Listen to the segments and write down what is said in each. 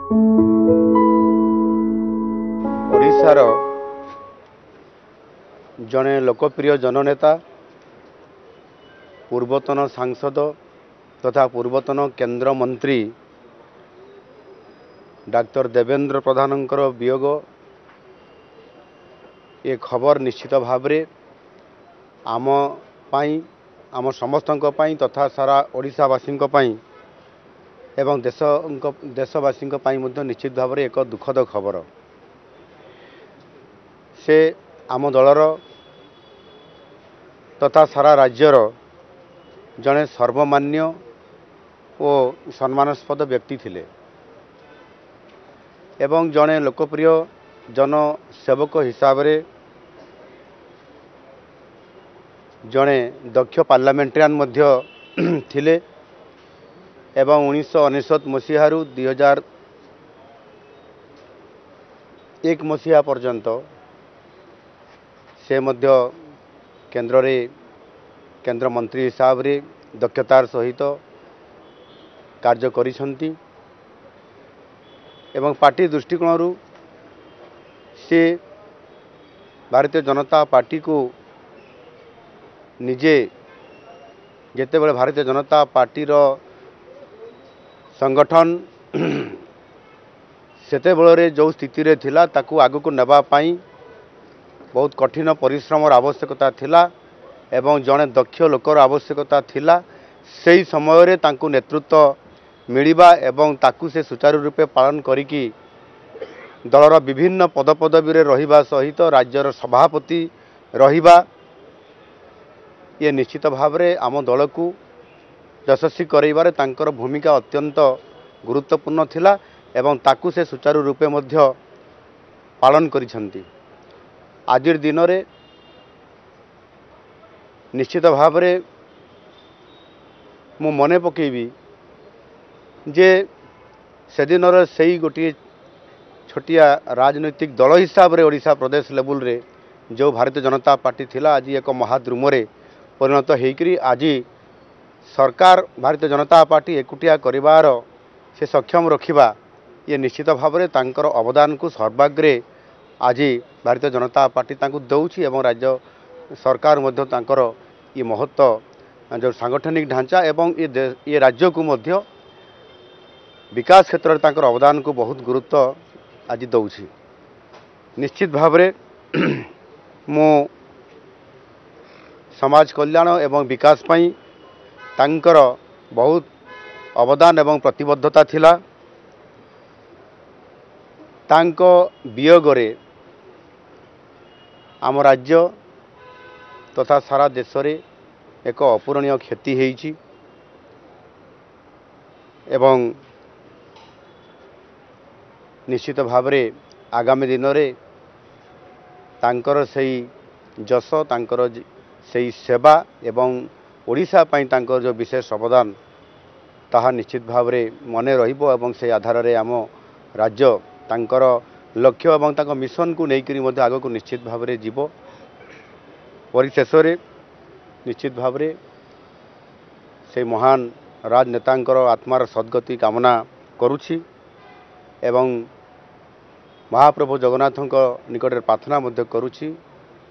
ओडिशार जड़े लोकप्रिय जननेता पूर्वतन सांसद तथा पूर्वतन केंद्र मंत्री डॉक्टर देवेंद्र प्रधानंकर वियोग ये खबर निश्चित भाव आम पाई आम समस्तों तथा सारा ओडिशावासी एवं देशवासी निश्चित भाव एक दुखद खबर। से आम दलर तथा सारा राज्यर जड़े सर्वमान्य और सम्मानास्पद व्यक्ति थिले एवं जड़े लोकप्रिय जनसेवक हिसाब रे जड़े दक्ष पार्लियामेंटेरियन मध्य थिले एवं 1999 मसीह 2001 मसीहा पर्यंत से मध्य केंद्र मंत्री हिसाब रे दक्षतार सहित कार्य करिसंती एवं पार्टी दृष्टिकोण से भारतीय जनता पार्टी को निजे जेते बेले भारतीय जनता पार्टी रो संगठन सेते बेले जो स्थिति रे थिला ताकू आगु को नेबा पाई बहुत कठिन परिश्रम आवश्यकता थिला एवं जड़े दक्ष लोकर आवश्यकता थिला। सही समय रे तांकू नेतृत्व मिलिबा एवं ताकू से सुचारू रूपे पालन करिकी दलर विभिन्न पदपदवी रे रहिबा सहित राज्यर सभापति रहिबा ये निश्चित भाव रे आम दल को यशस्वी करइबारे तांकर भूमिका अत्यंत गुरुत्वपूर्ण थिला एवं ताकू से सुचारू रूपे मध्य पालन करिसंती। आजिर दिन रे निश्चित भाव रे मु मने पकेबी जे से दिन से गोटे छोटिया राजनैतिक दल हिसाब रे ओडिशा प्रदेश लेवल रे जो भारतीय जनता पार्टी थिला आज एक महाद्रुम रे परिणत होकरी आज सरकार भारतीय जनता पार्टी एकुटिया करिवार से सक्षम रखिबा ये निश्चित भाव रे तांकर अवदान को सर्वाग्रे आज भारतीय जनता पार्टी तांको दउछि एवं राज्य सरकार मध्य तांकर ये महत्व जो सांगठनिक ढांचा एवं ये राज्य को मध्य विकास क्षेत्र में तांकर अवदान को बहुत गुरुत्व आज दउछि। निश्चित भाव रे मो समाज कल्याण एवं विकास पाई तांकर बहुत अवदान एवं प्रतिबद्धता थिला। तांको वियोग रे आम राज्य तथा सारा देश रे एक अपूरणीय क्षति होईछि एवं निश्चित भाव रे आगामी दिन रे तांकर सही जस तांकर सही सेवा एवं ओडिशा पाई तांकर जो विशेष अवदान ताहा निश्चित भाव रे मने रहिबो एवं से आधार रे आम राज्य तांकर लक्ष्य एवं तांकर मिशन को लेकर मध्य आग को निश्चित भाव रे जीवो। परिशेष रे निश्चित भाव रे से महान राजनेतांकर आत्मार सद्गति कामना करुछि एवं महाप्रभु जगन्नाथଙ୍କ निकटରେ प्रार्थना मध्य करुछि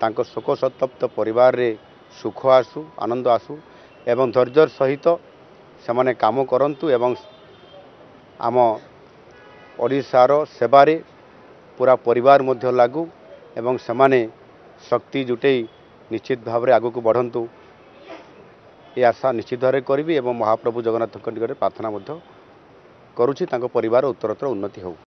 तांको शोक संतप्त परिवार रे सुख आसु आनंद आसु एवं धैर्यर सहित सेमाने काम करंतु एवं आम ओडिशार सेवारे पूरा परिवार मध्य लागू एवं सेमाने शक्ति जुटेई निश्चित भाव रे आगु को बढ़ंतु ये आशा निश्चित भाव करी एवं महाप्रभु जगन्नाथଙ୍କ निकटରେ प्रार्थना मध्य करुछि तांको परिवार उत्तरोत्तर उन्नति हो।